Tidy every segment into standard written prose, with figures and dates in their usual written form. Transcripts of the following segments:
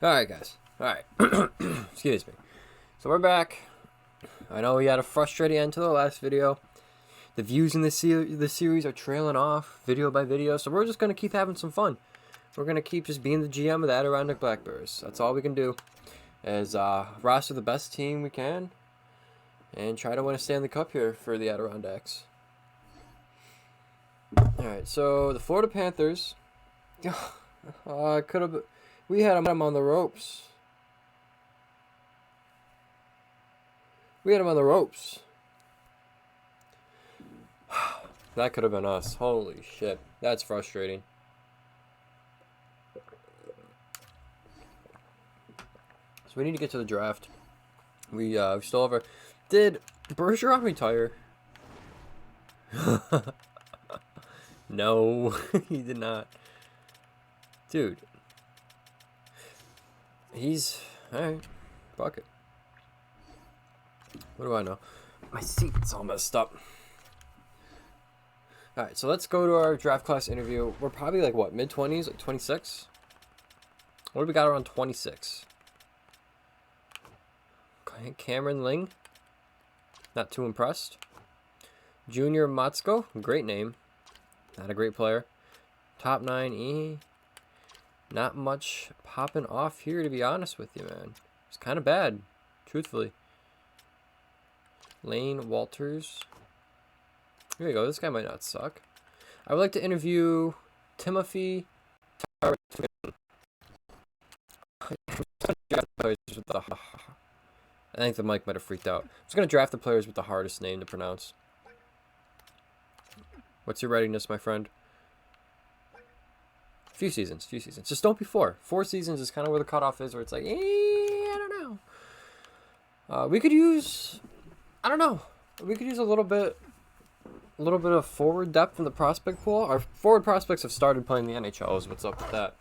Alright, guys. Alright. Excuse me. So we're back. I know we had a frustrating end to the last video. The views in the series are trailing off video by video, so we're just going to keep having some fun. We're going to keep just being the GM of the Adirondack Black Bears. That's all we can do, is roster the best team we can and try to win a Stanley Cup here for the Adirondacks. Alright, so the Florida Panthers, we had them on the ropes. That could have been us. Holy shit. That's frustrating. So we need to get to the draft. We still have our... Did Bergeron retire? No, he did not. Dude. He's... Alright. Fuck it. What do I know? My seat's all messed up. Alright, so let's go to our draft class interview. We're probably like, what, mid-20s? Like 26? What do we got around 26? Cameron Ling. Not too impressed. Junior Matsko. Great name. Not a great player. Top 9E. Not much popping off here, to be honest with you, man. It's kind of bad, truthfully. Lane Walters. Here we go. This guy might not suck. I would like to interview Timothy. I think the mic might have freaked out. I'm just going to draft the players with the hardest name to pronounce. What's your readiness, my friend? Few seasons. Just don't be 4. 4 seasons is kind of where the cutoff is, where it's like, I don't know. We could use, I don't know. We could use a little bit of forward depth in the prospect pool. Our forward prospects have started playing the NHL, is what's up with that.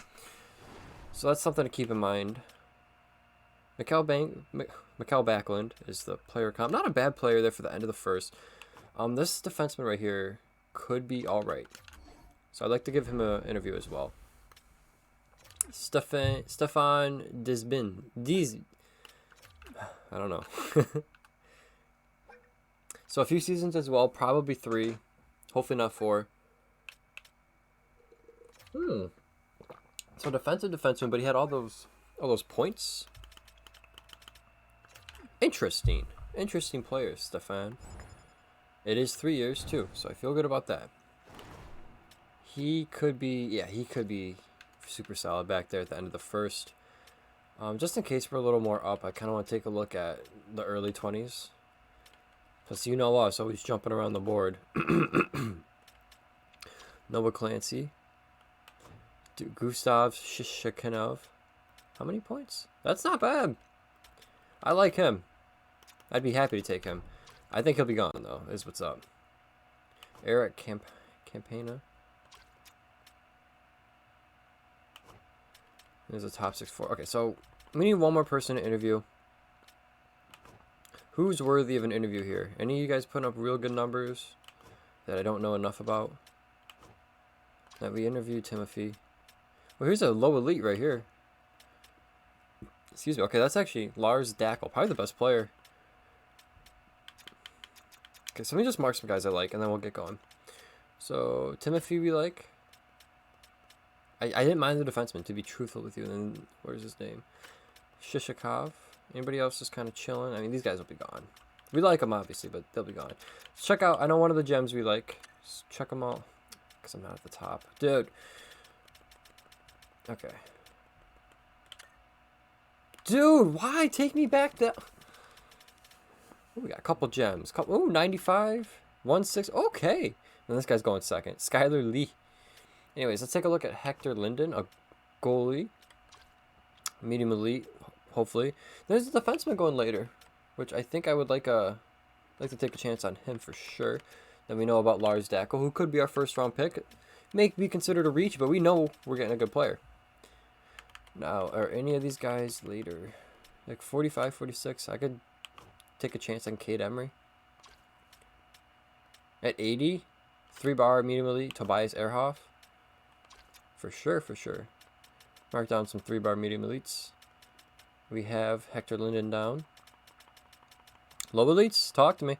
So that's something to keep in mind. Mikhail Backlund is the player comp. Not a bad player there for the end of the first. This defenseman right here could be all right. So I'd like to give him an interview as well. Stefan Disbin. I don't know. So a few seasons as well. Probably 3. Hopefully not 4. So defensive defenseman, but he had all those points. Interesting player, Stefan. It is 3 years too, so I feel good about that. He could be super solid back there at the end of the first. Just in case we're a little more up, I kind of want to take a look at the early 20s. Plus, you know us, always jumping around the board. Noah Clancy. Gustav Shishkinov. How many points? That's not bad. I like him. I'd be happy to take him. I think he'll be gone, though, is what's up. Eric Campana. There's a top 6-4. Okay, so we need one more person to interview. Who's worthy of an interview here? Any of you guys putting up real good numbers that I don't know enough about? That we interviewed Timothy. Well, here's a low elite right here. Excuse me. Okay, that's actually Lars Dackel. Probably the best player. Okay, so let me just mark some guys I like, and then we'll get going. So, Timothy we like. I didn't mind the defenseman, to be truthful with you. And then, where's his name? Shishakov. Anybody else just kind of chilling? I mean, these guys will be gone. We like them, obviously, but they'll be gone. Let's check out, I know one of the gems we like. Let's check them out. Because I'm not at the top. Dude. Okay. Dude, why? Take me back there. Ooh, we got a couple gems. Ooh, 95. 1-6. Okay. And this guy's going second. Skylar Lee. Anyways, let's take a look at Hector Linden, a goalie. Medium elite, hopefully. There's a defenseman going later, which I think I would like to take a chance on him for sure. Then we know about Lars Dackel, who could be our first round pick. May be considered a reach, but we know we're getting a good player. Now, are any of these guys later? Like 45, 46, I could take a chance on Cade Emery. At 80, 3-bar medium elite, Tobias Erhoff. For sure. Mark down some 3-bar medium elites. We have Hector Linden down. Low elites, talk to me.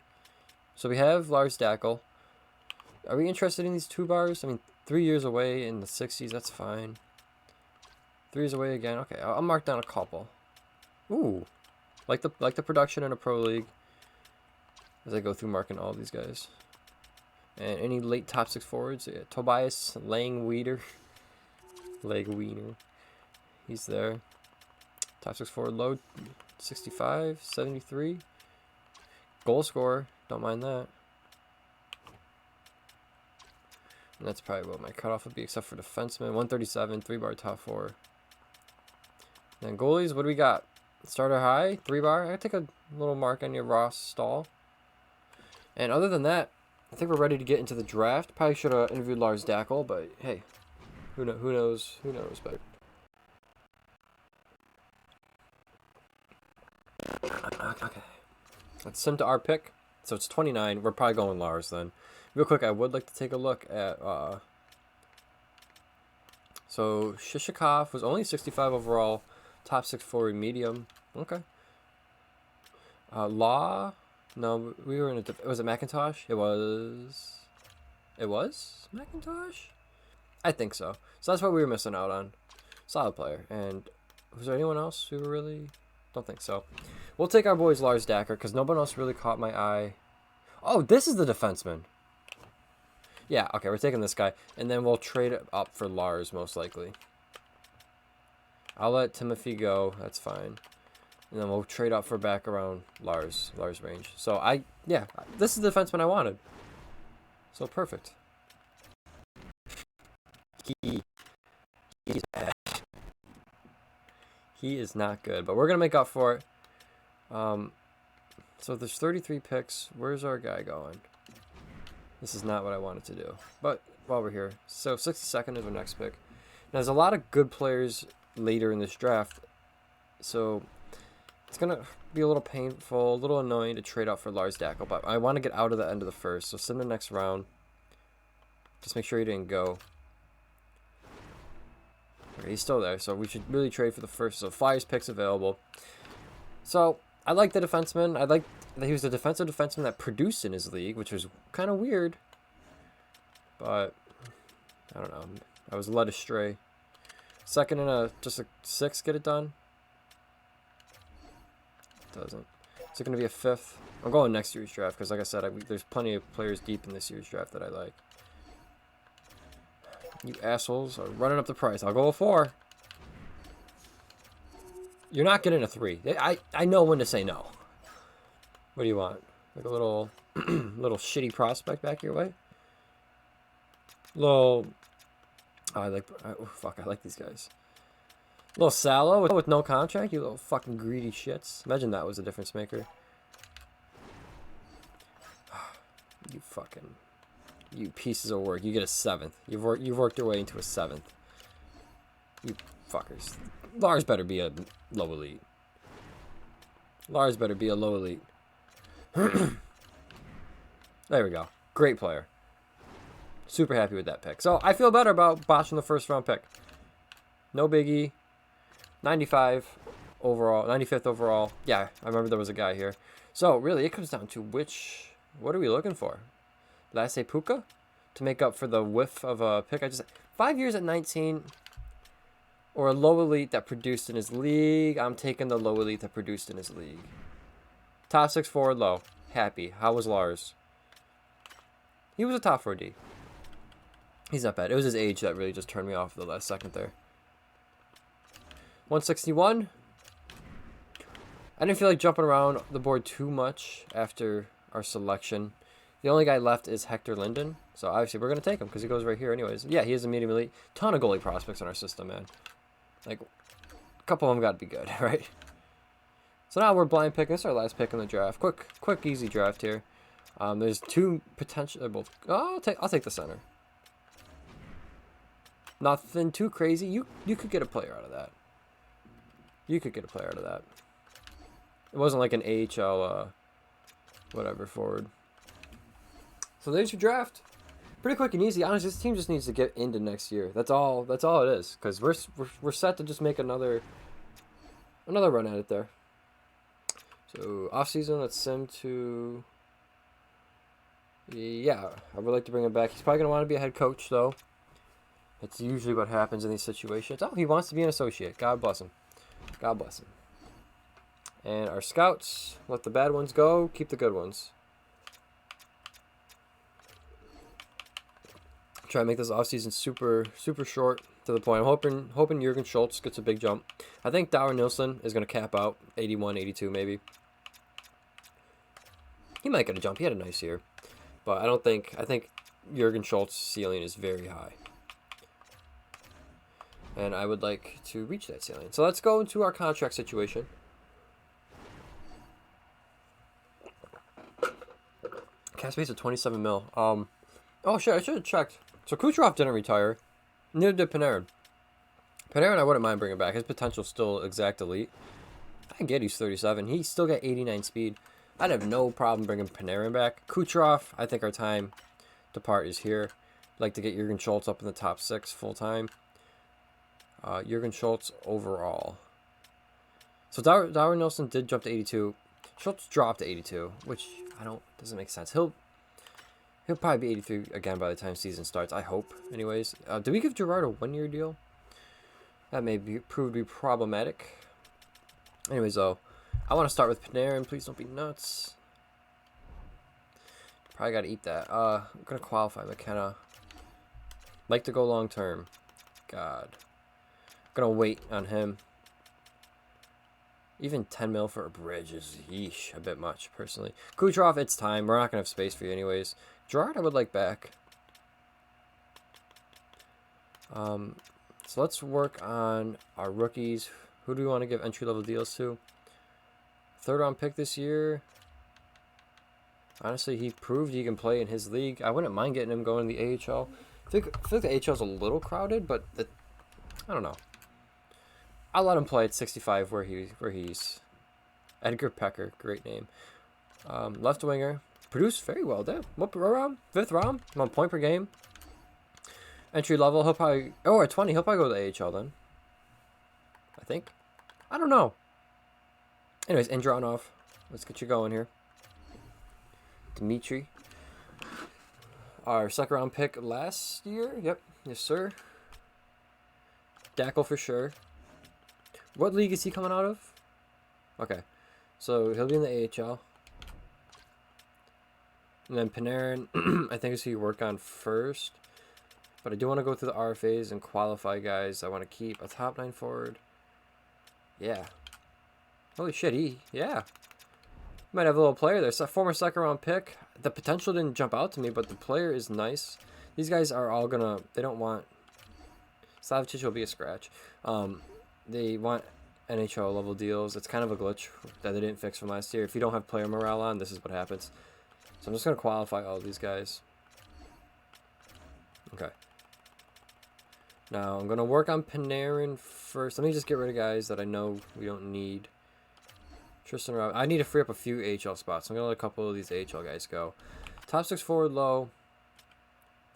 So we have Lars Dackel. Are we interested in these 2 bars? I mean, 3 years away in the 60s, that's fine. 3 years away again. Okay, I'll mark down a couple. Ooh, like the production in a pro league. As I go through marking all these guys. And any late top 6 forwards? Yeah, Tobias Langweeder. Legweeder. He's there. Top 6 forward low, 65, 73. Goal scorer, don't mind that. And that's probably what my cutoff would be, except for defenseman. 137, 3-bar top 4. And goalies, what do we got? Starter high, 3-bar. I take a little mark on your Ross Stahl. And other than that, I think we're ready to get into the draft. Probably should have interviewed Lars Dackel, but hey, who knows? Who knows better? Okay. Let's send to our pick. So it's 29. We're probably going Lars then. Real quick, I would like to take a look at... So Shishikov was only 65 overall. Top 6 forward medium. Okay. Law... No, we were in a... Was it McIntosh? It was... It was McIntosh? I think so. So that's what we were missing out on. Solid player. And was there anyone else who really... Don't think so. We'll take our boys Lars Dacker because no one else really caught my eye. Oh, this is the defenseman. Yeah, okay, we're taking this guy. And then we'll trade it up for Lars, most likely. I'll let Timothy go. That's fine. And then we'll trade up for back around Lars range. So, yeah, this is the defenseman I wanted. So, perfect. He's bad. He is not good, but we're going to make up for it. So there's 33 picks. Where's our guy going? This is not what I wanted to do. But while we're here, so 62nd is our next pick. Now, there's a lot of good players later in this draft. So it's going to be a little painful, a little annoying to trade out for Lars Dackel. But I want to get out of the end of the first. So send the next round. Just make sure he didn't go. Okay, he's still there. So we should really trade for the first. So Flyers picks available. So I like the defenseman. I like that he was the defensive defenseman that produced in his league, which was kind of weird. But I don't know. I was led astray. Second and just a 6 get it done? Doesn't. Is it going to be a 5th? I'm going next year's draft because, like I said, there's plenty of players deep in this year's draft that I like. You assholes are running up the price. I'll go a 4. You're not getting a 3. I know when to say no. What do you want? Like a little little shitty prospect back your way? Little... Oh, I like these guys. Little Sallow with no contract, you little fucking greedy shits. Imagine that was a difference maker. You pieces of work. You get a 7th. You've worked your way into a 7th. You fuckers. Lars better be a low elite. Lars better be a low elite. There we go. Great player. Super happy with that pick. So I feel better about botching the first round pick. No biggie. 95 overall. 95th overall. Yeah, I remember there was a guy here. So really, it comes down to what are we looking for? Lasse Puka to make up for the whiff of a pick. 5 years at 19. Or a low elite that produced in his league. I'm taking the low elite that produced in his league. Top 6 forward low. Happy. How was Lars? He was a top 4D. He's not bad. It was his age that really just turned me off the last second there. 161. I didn't feel like jumping around the board too much after our selection. The only guy left is Hector Linden. So obviously we're going to take him because he goes right here anyways. Yeah, he is a medium elite. Ton of goalie prospects in our system, man. Like, a couple of them got to be good, right? So now we're blind picking. This is our last pick in the draft. Quick, easy draft here. There's 2 potential... I'll take the center. Nothing too crazy. You could get a player out of that. It wasn't like an AHL, whatever, forward. So there's your draft. Pretty quick and easy. Honestly, this team just needs to get into next year. That's all it is. Because we're set to just make another another run at it there. So off season, let's send to. Yeah, I would like to bring him back. He's probably gonna want to be a head coach though. That's usually what happens in these situations. Oh, he wants to be an associate. God bless him. God bless him. And our scouts, let the bad ones go, keep the good ones. Try to make this offseason super short to the point. I'm hoping Jurgen Schultz gets a big jump. I think Dower Nilsson is going to cap out 81, 82 maybe. He might get a jump. He had a nice year. But I think Jurgen Schultz's ceiling is very high. And I would like to reach that ceiling. So let's go into our contract situation. Cap space at 27 mil. Oh shit, I should have checked. So Kucherov didn't retire. Neither did Panarin. Panarin I wouldn't mind bringing back. His potential's still exact elite. I get he's 37. He still got 89 speed. I'd have no problem bringing Panarin back. Kucherov, I think our time to part is here. I'd like to get Jurgen Schultz up in the top 6 full time. Jurgen Schultz overall. So Dower Nilsson did jump to 82. Schultz dropped to 82, which doesn't make sense. He'll probably be 83 again by the time season starts. I hope. Anyways, did we give Girard a 1-year deal? That may prove to be problematic. Anyways, though, I want to start with Panarin. Please don't be nuts. Probably got to eat that. I'm gonna qualify McKenna. Like to go long term. God, I'm gonna wait on him. Even 10 mil for a bridge is, yeesh, a bit much, personally. Kucherov, it's time. We're not going to have space for you anyways. Girard, I would like back. So let's work on our rookies. Who do we want to give entry-level deals to? 3rd-round pick this year. Honestly, he proved he can play in his league. I wouldn't mind getting him going in the AHL. I feel like the AHL is a little crowded, but I don't know. I'll let him play at 65 where he's Edgar Pecker, great name. Left winger, produced very well there. What round? 5th round, 1 point per game. Entry level, he'll probably at 20, he'll probably go to the AHL then. I think. I don't know. Anyways, Andronov, let's get you going here. Dimitri, our 2nd round pick last year. Yep, yes sir. Dackel for sure. What league is he coming out of? Okay. So he'll be in the AHL. And then Panarin, I think is who you work on first. But I do want to go through the RFAs and qualify guys. I want to keep a top 9 forward. Yeah. Holy shit, yeah. Might have a little player there. It's a former 2nd round pick. The potential didn't jump out to me, but the player is nice. These guys are all gonna, they don't want, Slavicic will be a scratch. They want NHL level deals. It's kind of a glitch that they didn't fix from last year. If you don't have player morale on, this is what happens. So I'm just going to qualify all these guys. Okay. Now I'm going to work on Panarin first. Let me just get rid of guys that I know we don't need. Tristan Rob. I need to free up a few AHL spots. I'm going to let a couple of these AHL guys go. Top 6 forward low.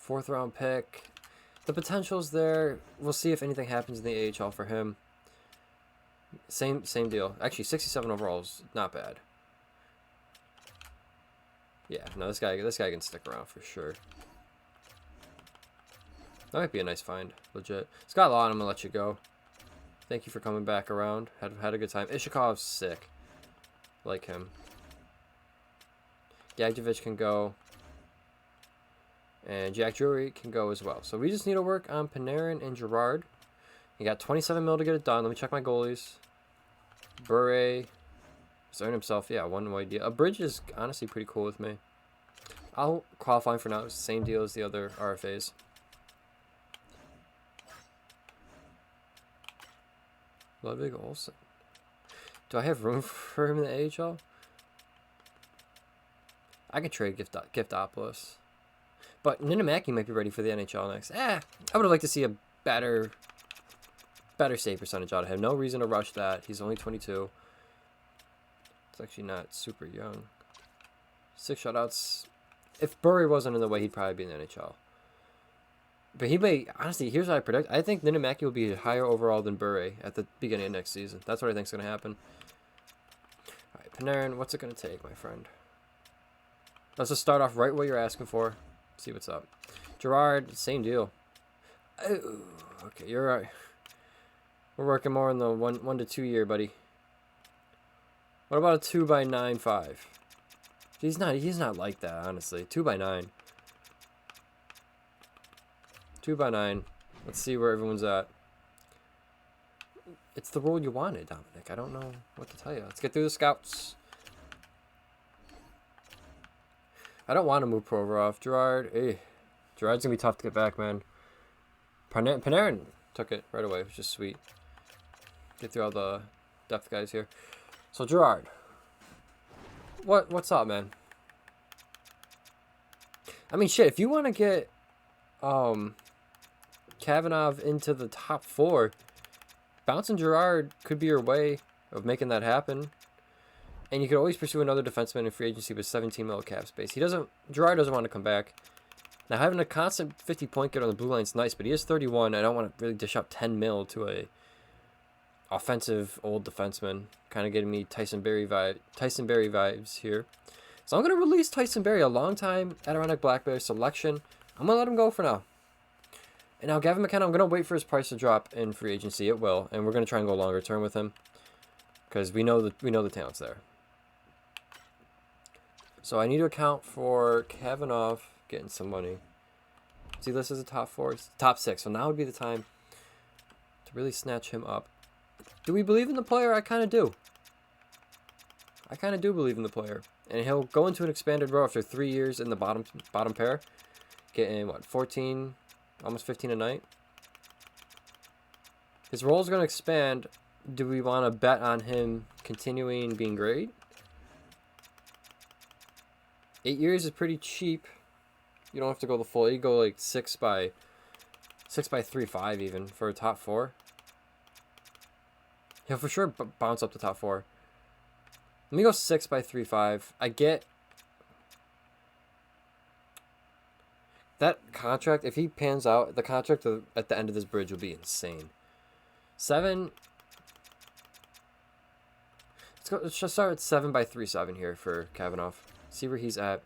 4th round pick. The potential's there. We'll see if anything happens in the AHL for him. Same deal. Actually, 67 overall is not bad. Yeah, no, this guy can stick around for sure. That might be a nice find, legit. Scott Law, I'm gonna let you go. Thank you for coming back around. Had a good time. Ishikov's sick. Like him. Gagdevich can go. And Jack Drury can go as well. So we just need to work on Panarin and Girard. He got 27 mil to get it done. Let me check my goalies. Bure has earned himself, yeah, 1 way deal. A bridge is honestly pretty cool with me. I'll qualify for now. It's the same deal as the other RFAs. Ludwig Olsen. Do I have room for him in the AHL? I could trade Giftopoulos. But Ninamaki might be ready for the NHL next. I would have liked to see a better save percentage out of him. No reason to rush that. He's only 22. It's actually not super young. 6 shutouts. If Burry wasn't in the way, he'd probably be in the NHL. But he may, honestly, here's what I predict. I think Ninamaki will be higher overall than Bure at the beginning of next season. That's what I think is going to happen. All right, Panarin, what's it going to take, my friend? Let's just start off right where you're asking for. See what's up. Gerard, same deal. Oh, okay, you're right. We're working more in the 1 to 2 year, buddy. What about a 2x9.5? He's not like that, honestly. 2x9. 2x9. Let's see where everyone's at. It's the role you wanted, Dominic. I don't know what to tell you. Let's get through the scouts. I don't want to move Provorov. Gerard, Gerard's going to be tough to get back, man. Panarin took it right away, which is sweet. Get through all the depth guys here. So, Gerard. What's up, man? I mean, shit, if you want to get Kavanagh into the top 4, bouncing Gerard could be your way of making that happen. And you could always pursue another defenseman in free agency with 17 mil cap space. Gerard doesn't want to come back. Now, having a constant 50-point getter on the blue line is nice, but he is 31. I don't want to really dish out 10 mil to a offensive old defenseman. Kind of getting me Tyson Berry vibes here. So I'm going to release Tyson Berry, a long-time Adirondack Black Bear selection. I'm going to let him go for now. And now Gavin McKenna, I'm going to wait for his price to drop in free agency. It will. And we're going to try and go longer term with him. Because we know the talent's there. So I need to account for Kavanagh getting some money. See, this is a top 4, top 6. So now would be the time to really snatch him up. Do we believe in the player? I kind of do. I kind of do believe in the player. And he'll go into an expanded row after 3 years in the bottom pair. Getting, what, 14, almost 15 a night? His role is going to expand. Do we want to bet on him continuing being great? 8 years is pretty cheap. You don't have to go the full. You go like 6 by 3.5 even for a top 4. He'll for sure bounce up to top 4. Let me go 6 by 3.5. I get that contract. If he pans out, the contract at the end of this bridge will be insane. 7. Let's just start at 7 by 3.7 here for Kavanagh. See where he's at.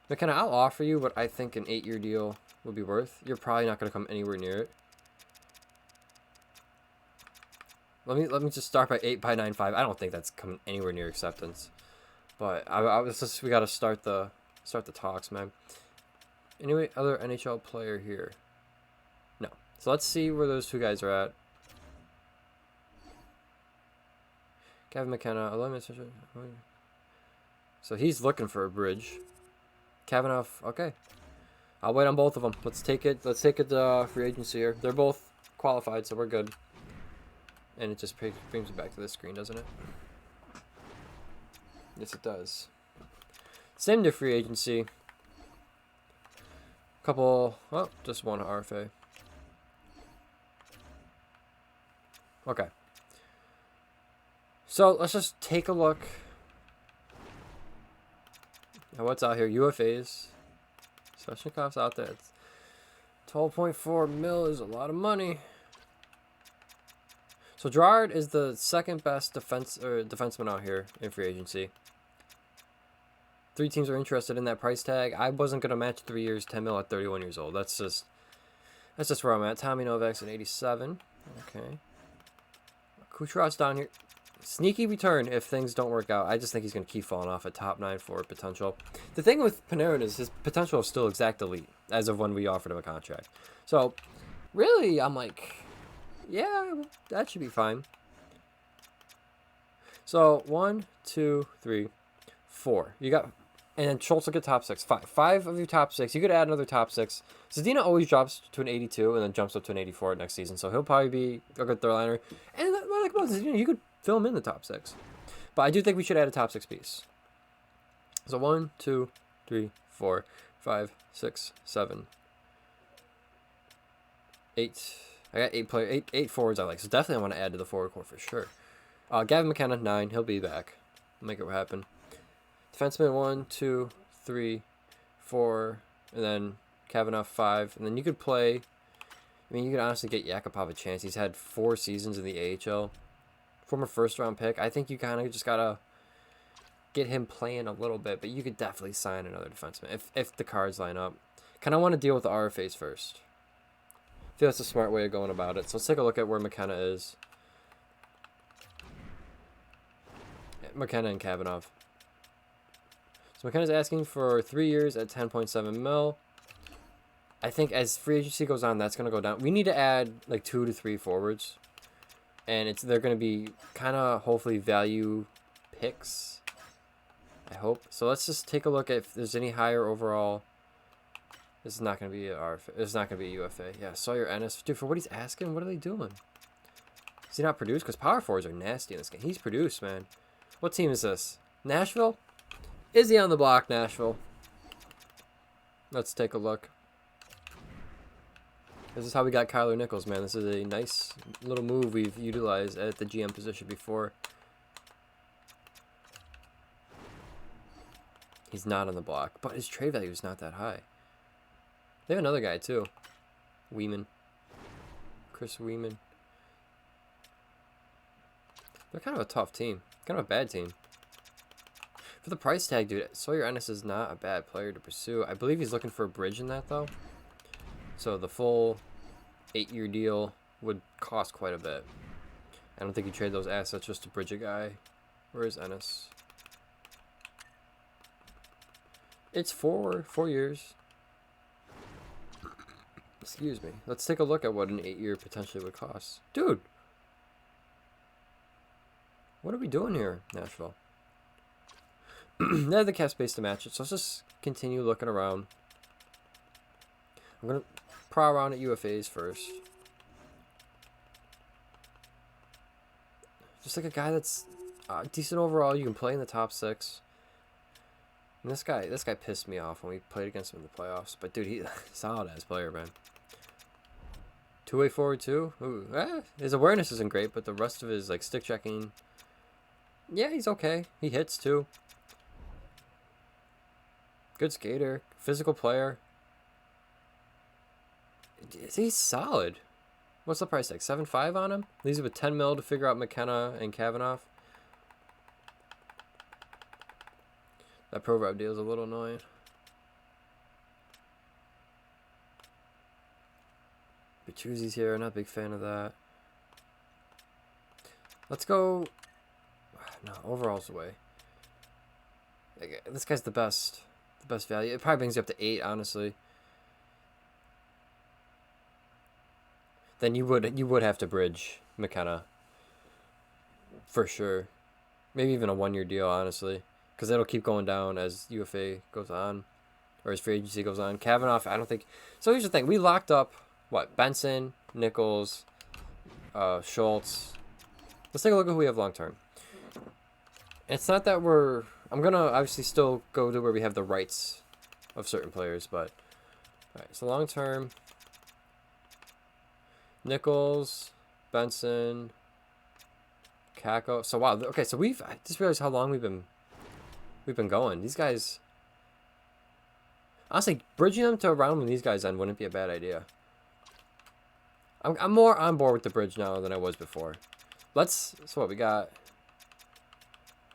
McKenna, I'll offer you what I think an 8-year deal would be worth. You're probably not going to come anywhere near it. Let me just start by 8 by 9.5. I don't think that's coming anywhere near acceptance. But we got to start the talks, man. Anyway, other NHL player here. No. So let's see where those two guys are at. Gavin McKenna, 11. So he's looking for a bridge. Kavanagh, okay. I'll wait on both of them. Let's take it free agency here. They're both qualified, so we're good. And it just brings me back to this screen, doesn't it? Yes, it does. Same to free agency. Just one RFA. Okay. So let's just take a look. Now what's out here? UFAs. Sveshnikov's out there. 12.4 mil is a lot of money. So Gerard is the second best defenseman out here in free agency. 3 teams are interested in that price tag. I wasn't gonna match 3 years, 10 mil at 31 years old. That's just where I'm at. Tommy Novak's at 87. Okay. Kucherov's down here. Sneaky return if things don't work out. I just think he's going to keep falling off at top 9 for potential. The thing with Panarin is his potential is still exact elite as of when we offered him a contract. So, really, I'm like, yeah, that should be fine. So, 1, 2, 3, 4. You got, and then Schultz will get top 6. 5 of your top 6. You could add another top 6. Zadina always drops to an 82 and then jumps up to an 84 next season. So, he'll probably be a good third liner. And like about Zadina, you could fill him in the top 6. But I do think we should add a top 6 piece. So 1, 2, 3, 4, 5, 6, 7, 8. I got 8 forwards I like. So definitely I want to add to the forward core for sure. Gavin McKenna, 9. He'll be back. Make it happen. Defenseman, 1, 2, 3, 4. And then Kavanaugh 5, and then you could play. I mean, you could honestly get Yakupov a chance. He's had 4 seasons in the AHL. Former first-round pick. I think you kind of just gotta get him playing a little bit, but you could definitely sign another defenseman if the cards line up. Kind of want to deal with the RFAs first. I feel that's a smart way of going about it. So let's take a look at where McKenna is. McKenna and Kavanaugh. So McKenna's asking for 3 years at 10.7 mil. I think as free agency goes on, that's going to go down. We need to add like 2 to 3 forwards. And they're going to be kind of hopefully value picks. I hope. So let's just take a look at if there's any higher overall. This is not going to be a RFA. This is not going to be a UFA. Yeah, Sawyer Ennis. Dude, for what he's asking, what are they doing? Is he not produced? Because power forwards are nasty in this game. He's produced, man. What team is this? Nashville? Is he on the block, Nashville? Let's take a look. This is how we got Kyler Nichols, man. This is a nice little move we've utilized at the GM position before. He's not on the block, but his trade value is not that high. They have another guy, too. Weeman. Chris Weeman. They're kind of a tough team. Kind of a bad team. For the price tag, dude, Sawyer Ennis is not a bad player to pursue. I believe he's looking for a bridge in that, though. So the full 8-year deal would cost quite a bit. I don't think you trade those assets just to bridge a guy. Where is Ennis? It's 4 years. Excuse me. Let's take a look at what an 8-year potentially would cost. Dude! What are we doing here, Nashville? They have the cap space to match it, so let's just continue looking around. I'm going to prowl around at UFAs first. Just like a guy that's decent overall. You can play in the top 6. And this guy pissed me off when we played against him in the playoffs. But dude, he's a solid-ass player, man. Two-way forward, too. Ooh, his awareness isn't great, but the rest of his like stick checking, yeah, he's okay. He hits, too. Good skater. Physical player. He's solid. What's the price tag? 7.5 on him? Leaves it with 10 mil to figure out McKenna and Kavanaugh. That pro rep deal is a little annoying. Bertuzzi's here. Not a big fan of that. Let's go. No, overall's away. This guy's the best. The best value. It probably brings you up to 8, honestly. Then you would have to bridge McKenna. For sure. Maybe even a 1-year deal, honestly. Because it'll keep going down as UFA goes on. Or as free agency goes on. Kavanaugh, I don't think... So here's the thing. We locked up, what? Benson, Nichols, Schultz. Let's take a look at who we have long term. It's not that we're... I'm going to obviously still go to where we have the rights of certain players. But... Alright, so long term... Nichols, Benson, Kako. So wow, okay. So I just realized how long we've been going. These guys, honestly, bridging them to around when these guys end wouldn't be a bad idea. I'm more on board with the bridge now than I was before. So what we got?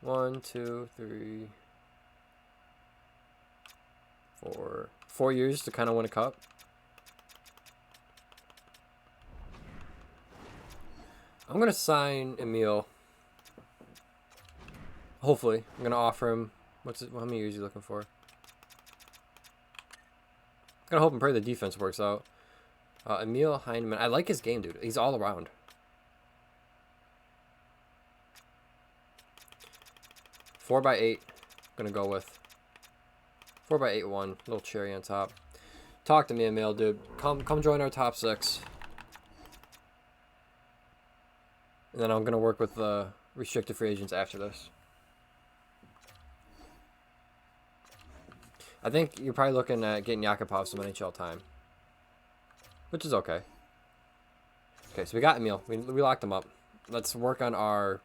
1, 2, 3, 4. 4 years to kind of win a cup. I'm going to sign Emil. Hopefully. I'm going to offer him... How many years are you looking for? I'm going to hope and pray the defense works out. Emil Heineman. I like his game, dude. He's all around. Four by 8. I'm going to go with. 4x8-1. Little cherry on top. Talk to me, Emil, dude. Come join our top 6. And then I'm going to work with the restricted free agents after this. I think you're probably looking at getting Yakupov some NHL time. Which is okay. Okay, so we got Emil. We locked him up. Let's work on our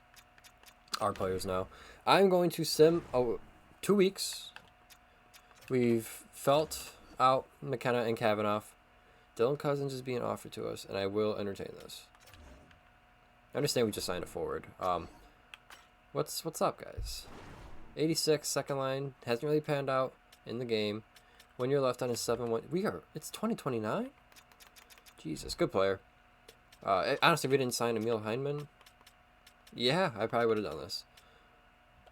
players now. I'm going to sim 2 weeks. We've felt out McKenna and Kavanaugh. Dylan Cousins is being offered to us, and I will entertain this. I understand we just signed a forward. What's up, guys? 86, second line. Hasn't really panned out in the game. 1 year left on his 7-1. It's 2029? Jesus, good player. Honestly, if we didn't sign Emil Heineman, yeah, I probably would have done this.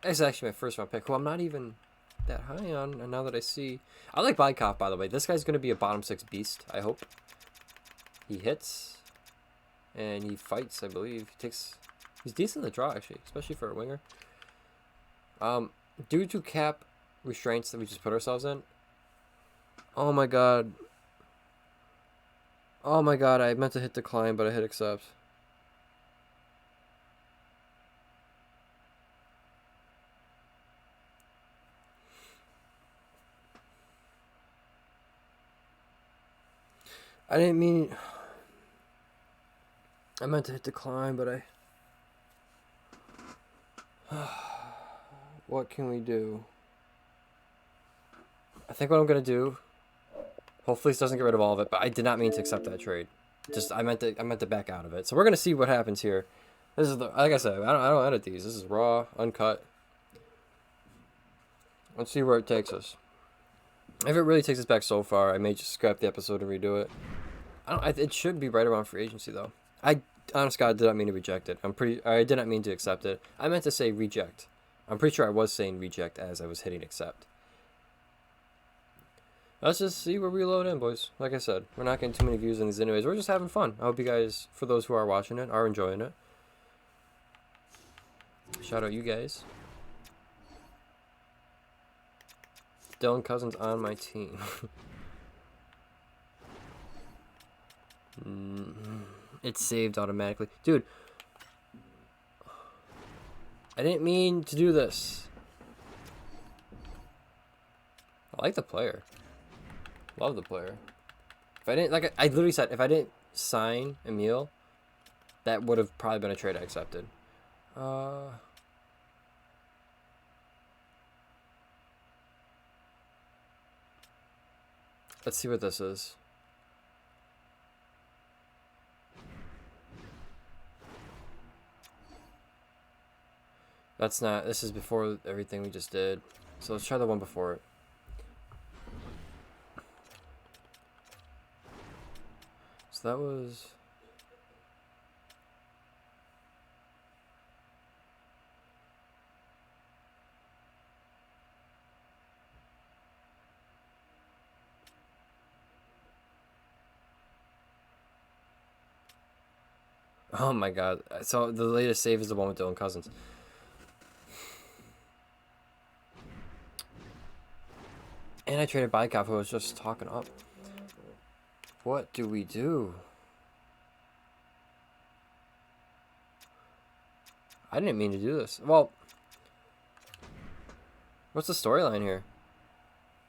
It's actually my first round pick, who I'm not even that high on, and now that I see... I like Bykov, by the way. This guy's going to be a bottom 6 beast, I hope. He hits, and he fights, I believe. He's decent in the draw, actually, especially for a winger. Due to cap restraints that we just put ourselves in... Oh my god. Oh my god, I meant to hit decline, but I hit accept. I didn't mean... I meant to hit decline, but I... What can we do? I think what I'm going to do... Hopefully this doesn't get rid of all of it, but I did not mean to accept that trade. I meant to back out of it. So we're going to see what happens here. This is like I said, I don't edit these. This is raw, uncut. Let's see where it takes us. If it really takes us back so far, I may just scrap the episode and redo it. It should be right around free agency though. I honest God did not mean to reject it. I did not mean to accept it. I meant to say reject. I'm pretty sure I was saying reject as I was hitting accept. Let's just see where we load in, boys. Like I said, we're not getting too many views on these anyways. We're just having fun. I hope you guys, for those who are watching it, are enjoying it. Shout out you guys. Dylan Cousins on my team. It's saved automatically. Dude, I didn't mean to do this. I like the player. Love the player. If I didn't, like I literally said, if I didn't sign Emil, that would have probably been a trade I accepted. Let's see what this is. That's not, this is before everything we just did. So let's try the one before it. So that was... Oh my god. So the latest save is the one with Dylan Cousins. And I traded Bykov, who was just talking up. What do we do? I didn't mean to do this. Well, what's the storyline here?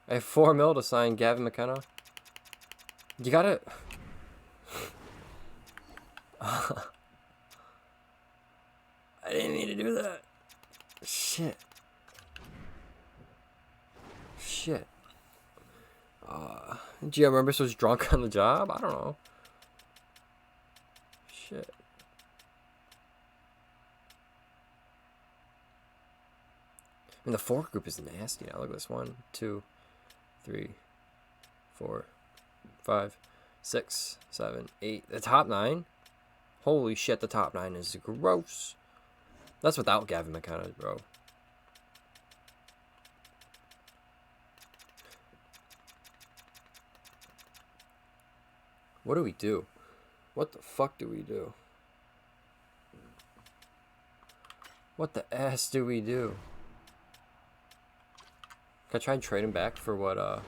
I have $4 million to sign Gavin McKenna. You gotta... I didn't mean to do that. Shit. GM Rhimbus was drunk on the job? I don't know. Shit. I mean, the forward group is nasty now. Look at this. 1, 2, 3, 4, 5, 6, 7, 8. The top 9? Holy shit, the top 9 is gross. That's without Gavin McKenna, bro. What do we do? What the fuck do we do? What the ass do we do? Can I try and trade him back for what, I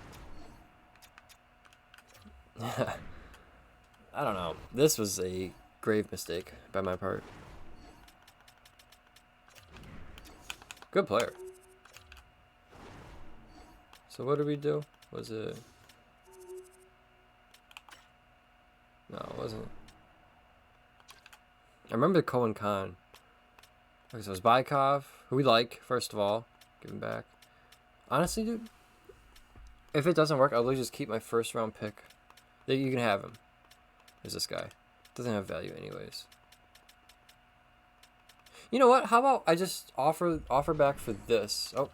don't know. This was a grave mistake by my part. Good player. So what did we do? Was it... No, it wasn't. I remember Cohen Khan. Okay, so it was Bykov, who we like, first of all. Give him back. Honestly, dude, If it doesn't work, I'll literally just keep my first round pick. You can have him. There's this guy. Doesn't have value anyways. You know what? How about I just offer back for this? Oh,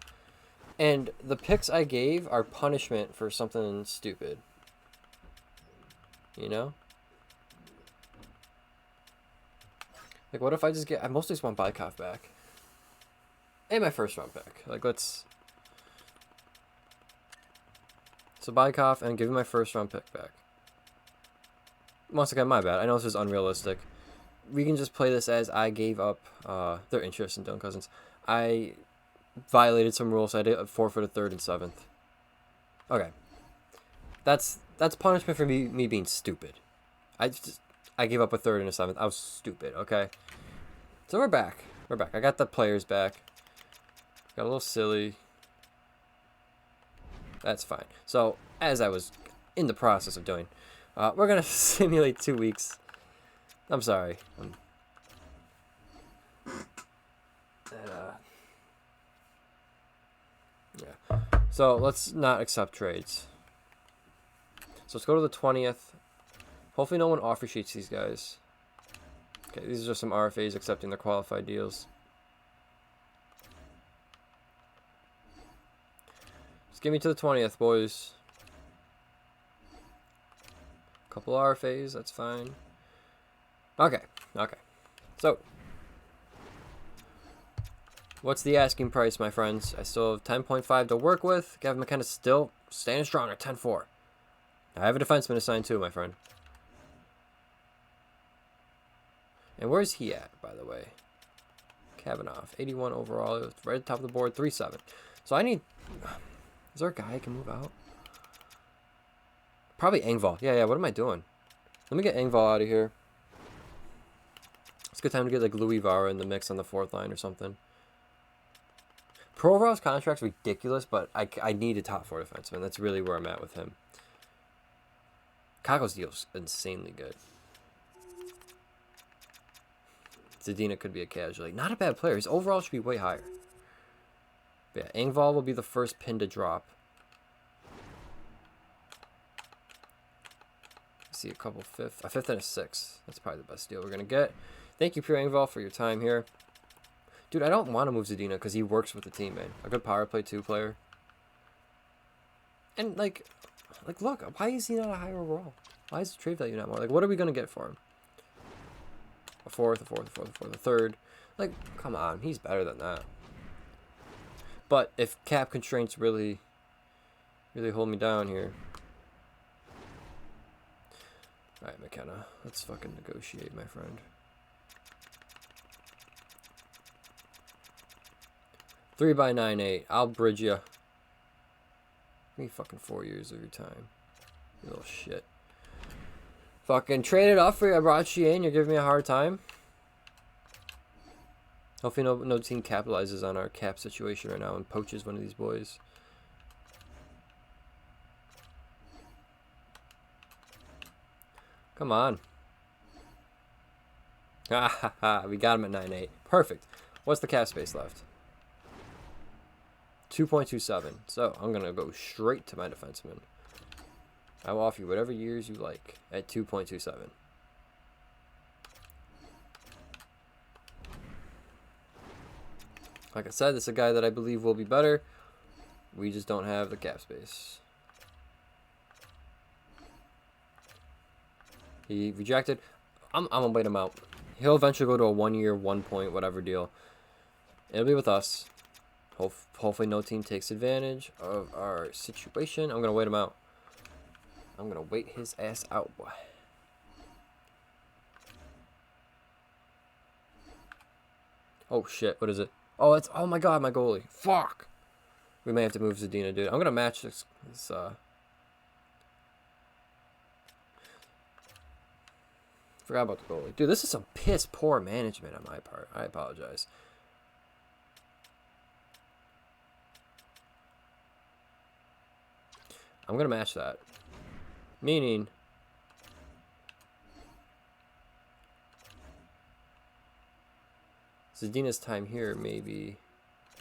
and the picks I gave are punishment for something stupid. You know? Like, what if I just get... I mostly just want Bykov back. And my first round pick. Like, let's... So Bykov and give me my first round pick back. Once again, my bad. I know this is unrealistic. We can just play this as I gave up their interest in Dylan Cousins. I violated some rules. So I did forfeit a 3rd and 7th. Okay. That's punishment for me being stupid. I gave up a 3rd and a 7th. I was stupid, okay? So we're back. We're back. I got the players back. Got a little silly. That's fine. So, as I was in the process of doing, we're going to simulate 2 weeks. I'm sorry. Yeah. So, let's not accept trades. So, let's go to the 20th. Hopefully no one offer sheets these guys. Okay, these are some RFAs accepting their qualified deals. Just give me to the 20th, boys. Couple RFAs, that's fine. Okay. So, what's the asking price, my friends? I still have 10.5 to work with. Gavin McKenna still standing strong at 10-4. I have a defenseman assigned too, my friend. And where's he at, by the way? Kavanaugh, 81 overall, right at the top of the board, 3-7. So I need... Is there a guy I can move out? Probably Engvall. Yeah, what am I doing? Let me get Engvall out of here. It's a good time to get like Louis Vara in the mix on the 4th line or something. Provorov's contract's ridiculous, but I need a top 4 defenseman. That's really where I'm at with him. Kako's deal's insanely good. Zadina could be a casualty. Not a bad player. His overall should be way higher. But yeah, Engvall will be the first pin to drop. See a couple a 5th and a 6th. That's probably the best deal we're gonna get. Thank you, Pure Engvall, for your time here. Dude, I don't want to move Zadina because he works with the team, man. A good power play 2 player. And like, look, why is he not a higher overall? Why is the trade value not more? Like, what are we gonna get for him? A 4th, a 4th, a 4th, a 4th, a 3rd. Like, come on, he's better than that. But if cap constraints really hold me down here. Alright, McKenna. Let's fucking negotiate, my friend. 3x9-8. I'll bridge you. Give me fucking 4 years of your time. You little shit. Fucking traded off for you. I brought you in. You're giving me a hard time. Hopefully no team capitalizes on our cap situation right now and poaches one of these boys. Come on. Ha ha ha. We got him at 9-8. Perfect. What's the cap space left? 2.27. So I'm going to go straight to my defenseman. I will offer you whatever years you like at 2.27. Like I said, this is a guy that I believe will be better. We just don't have the cap space. He rejected. I'm going to wait him out. He'll eventually go to a 1-year, 1 point, whatever deal. It'll be with us. Hopefully no team takes advantage of our situation. I'm going to wait him out. I'm going to wait his ass out, boy. Oh, shit. What is it? Oh, it's... Oh, my God, my goalie. Fuck. We may have to move Zadina, dude. I'm going to match this Forgot about the goalie. Dude, this is some piss poor management on my part. I apologize. I'm going to match that. Meaning... Zadina's time here, maybe.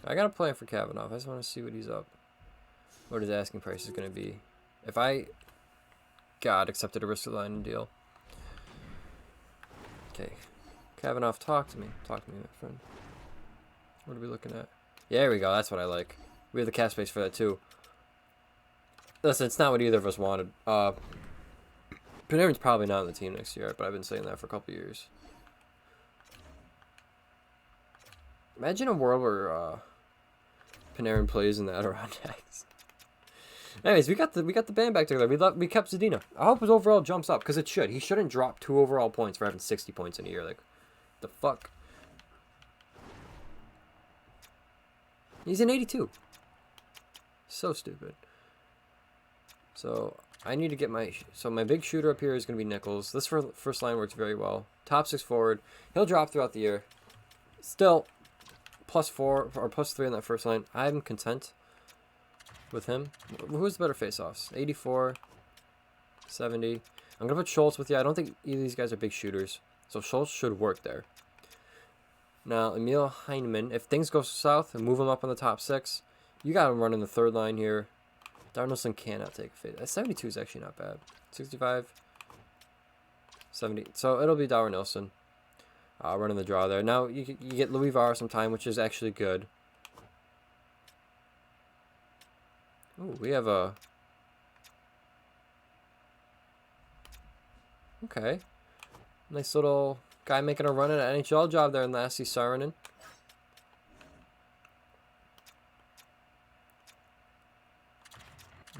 I got a plan for Kavanaugh. I just want to see what he's up. what his asking price is going to be. If I, God, accepted a risk line deal. Okay. Kavanaugh, talk to me. Talk to me, my friend. What are we looking at? Yeah, there we go. That's what I like. We have the cap space for that, too. Listen, it's not what either of us wanted. Panarin's probably not on the team next year, but I've been saying that for a couple years. Imagine a world where Panarin plays in the Adirondacks. Anyways, we got the band back together. We kept Zadina. I hope his overall jumps up, because it should. He shouldn't drop 2 overall points for having 60 points in a year. Like, the fuck? He's an 82. So stupid. So I need to get my big shooter up here is going to be Nichols. This first line works very well. Top 6 forward. He'll drop throughout the year. Still, +4 or +3 on that first line. I'm content with him. Who's the better face-offs? 84, 70. I'm going to put Schultz with you. I don't think either of these guys are big shooters. So Schultz should work there. Now, Emil Heineman, if things go south and move him up on the top 6, you got him running the third line here. Darnelson cannot take a face. 72 is actually not bad. 65, 70. So it'll be Darnelson running the draw there. Now, you get Louis Varr some time, which is actually good. Ooh, we have a... Okay. Nice little guy making a run at an NHL job there in Lassie Saarinen.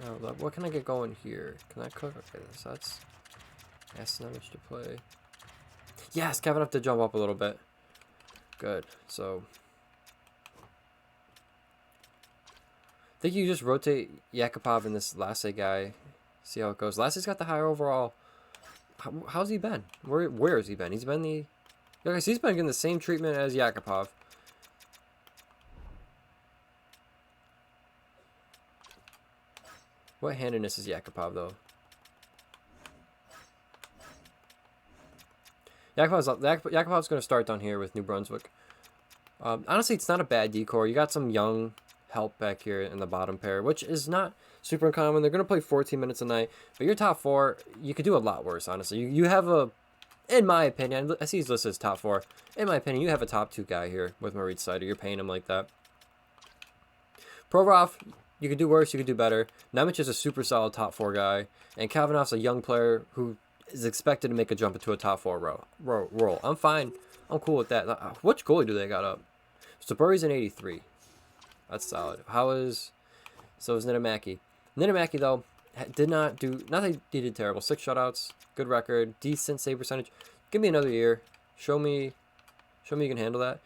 Now, what can I get going here? Can I cook? Okay, so that's Asnovich to play. Yes, Kevin have to jump up a little bit. Good. So I think you just rotate Yakupov and this Lassie guy. See how it goes. Lassie's got the higher overall. How's he been? Where has he been? He's been the... Okay, so he's been getting the same treatment as Yakupov. What handedness is Yakupov, though? Yakupov's going to start down here with New Brunswick. Honestly, it's not a bad decor. You got some young help back here in the bottom pair, which is not super uncommon. They're going to play 14 minutes a night. But your top 4, you could do a lot worse, honestly. You have a... In my opinion, I see he's listed as top 4. In my opinion, you have a top 2 guy here with Maurice Sider. You're paying him like that. Provorov, you could do worse, you could do better. Nemec is a super solid top 4 guy. And Kavanov's a young player who is expected to make a jump into a top 4 role. I'm fine. I'm cool with that. Which goalie do they got up? So Burry's an 83. That's solid. So is Niedermacki. Niedermacki, though, did not do... Not that he did terrible. 6 shutouts. Good record. Decent save percentage. Give me another year. Show me you can handle that.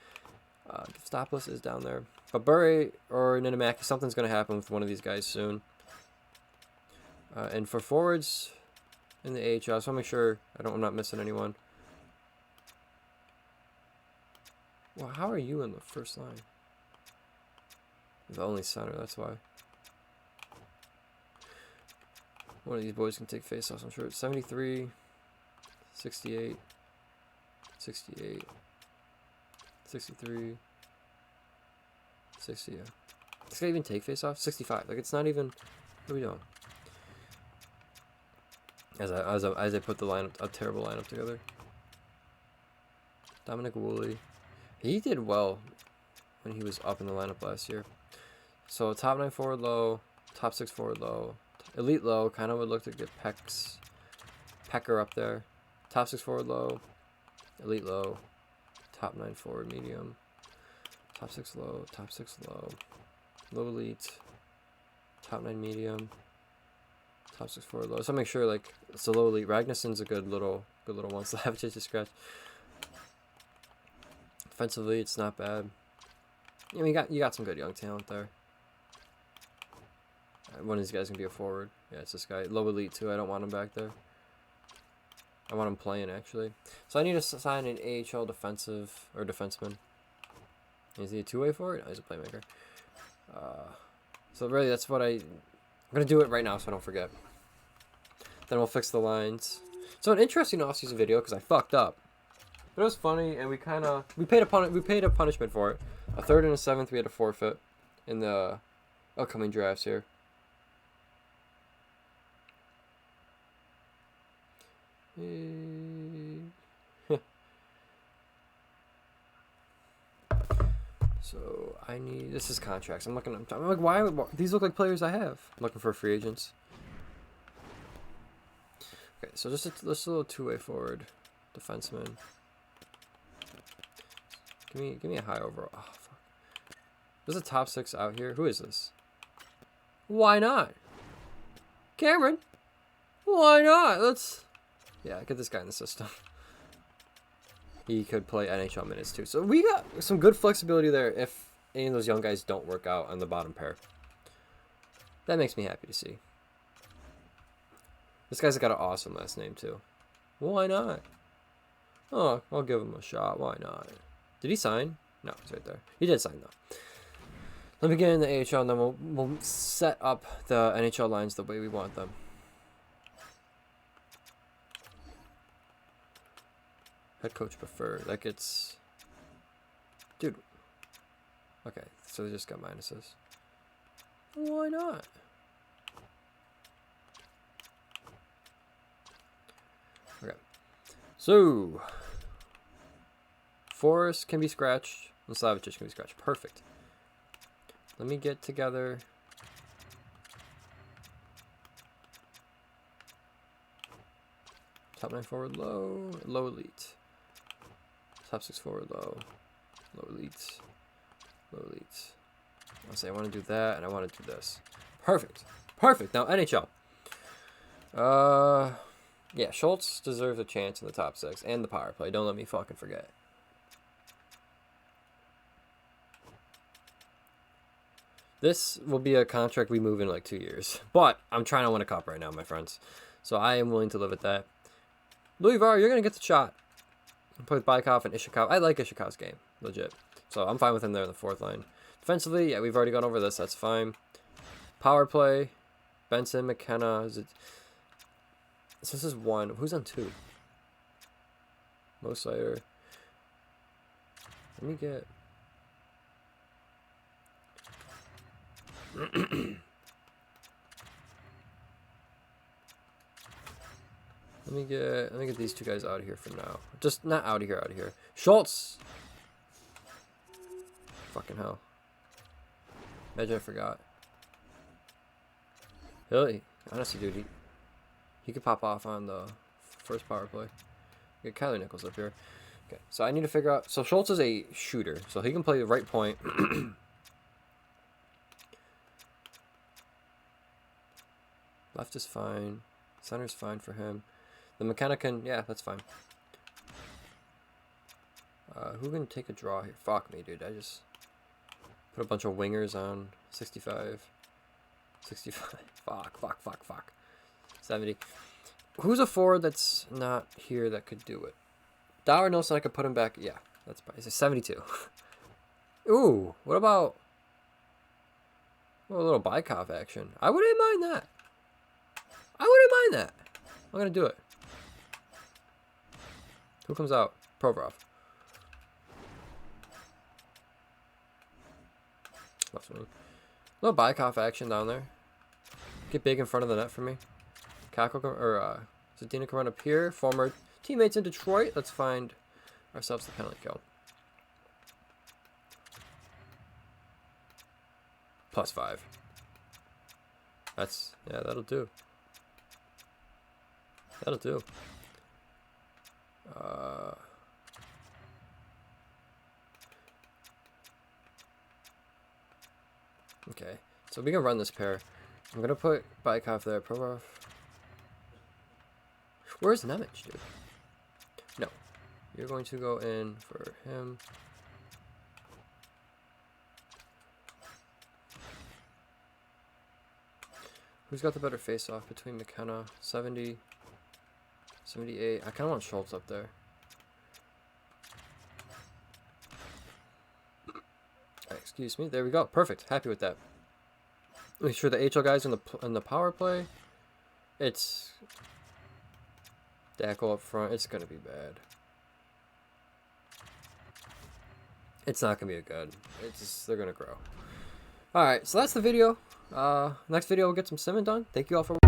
Stopless is down there. But Burry or Niedermacki, something's going to happen with one of these guys soon. And for forwards in the AHL, so I'll make sure I'm not missing anyone. Well, how are you in the first line? The only center, that's why. One of these boys can take face-offs, I'm sure. 73, 68, 68, 63, 60, yeah. This guy even take face-off? 65. Like, it's not even... What are we doing? As I put the lineup, a terrible lineup together. Dominic Woolley. He did well when he was up in the lineup last year. So, top 9 forward low, top 6 forward low, elite low, kind of would look to get Pecker up there. Top 6 forward low, elite low, top 9 forward medium, top 6 low, low elite, top 9 medium, top 6 forward low. So make sure like it's a low elite. Ragnarsson's a good little one. Slavich is scratch. Offensively, it's not bad. Yeah, you got some good young talent there. One of these guys can be a forward. Yeah, it's this guy. Low elite too. I don't want him back there. I want him playing actually. So I need to sign an AHL defensive or defenseman. Is he a two-way forward? No, he's a playmaker. So really, that's what I'm gonna do it right now, so I don't forget. Then we'll fix the lines. So an interesting off-season video because I fucked up. But it was funny, and we paid a punishment for it. A 3rd and a 7th we had to forfeit in the upcoming drafts here. So I need. This is contracts. I'm looking. I'm like, why these look like players I have? I'm looking for free agents. Okay, so just a little two-way forward, defenseman. Give me a high overall. Oh, fuck. There's a top 6 out here. Who is this? Why not? Cameron. Why not? Let's. Yeah, get this guy in the system. He could play NHL minutes too. So we got some good flexibility there if any of those young guys don't work out on the bottom pair. That makes me happy to see. This guy's got an awesome last name too. Why not? Oh, I'll give him a shot. Why not? Did he sign? No, he's right there. He did sign though. Let me get in the AHL and then we'll set up the NHL lines the way we want them. Head coach preferred. That gets... Dude. Okay, so they just got minuses. Why not? Okay. So... Forrest can be scratched. And Slavicic can be scratched. Perfect. Let me get together... Top 9 forward low. Low elite. Top 6 forward low. Low elite. Low elite. I'll say I want to do that and I want to do this. Perfect. Perfect. Now NHL. Yeah, Schultz deserves a chance in the top 6 and the power play. Don't let me fucking forget. This will be a contract we move in like 2 years. But I'm trying to win a cup right now, my friends. So I am willing to live at that. Louis Var, you're going to get the shot. I play with Bykov and Ishikov. I like Ishikov's game. Legit. So I'm fine with him there in the 4th line. Defensively, yeah, we've already gone over this. That's fine. Power play. Benson, McKenna. Is it... So this is 1. Who's on 2? Mosier. Let me get... Let me get these 2 guys out of here for now. Just not out of here. Schultz. Fucking hell. Imagine I forgot. Really? Honestly, dude, he could pop off on the first power play. Get Kyler Nichols up here. Okay, so I need to figure out. So Schultz is a shooter, so he can play the right point. Left is fine. Center's fine for him. The McKenna can, yeah, that's fine. Who can take a draw here? Fuck me, dude. I just put a bunch of wingers on 65. 65. Fuck. 70. Who's a forward that's not here that could do it? Dower Nelson, I could put him back. Yeah, that's probably. It's a 72. Ooh, what about a little Bykov action? I wouldn't mind that. I'm going to do it. Who comes out? Provorov. Left wing. A little Bykov action down there. Get big in front of the net for me. Kako or Zadina can run up here. Former teammates in Detroit. Let's find ourselves the penalty kill. +5. That's, yeah, that'll do. That'll do. Okay, so we can run this pair. I'm gonna put Bykov there. Provorov. Where's Nemec, dude? No, you're going to go in for him. Who's got the better face-off between McKenna? 70, 78. I kind of want Schultz up there. Excuse me. There we go. Perfect. Happy with that. Make sure the HL guys in the power play. It's Dackel up front. It's gonna be bad. It's not gonna be a good. It's just, they're gonna grow. All right. So that's the video. Next video we'll get some simming done. Thank you all for watching.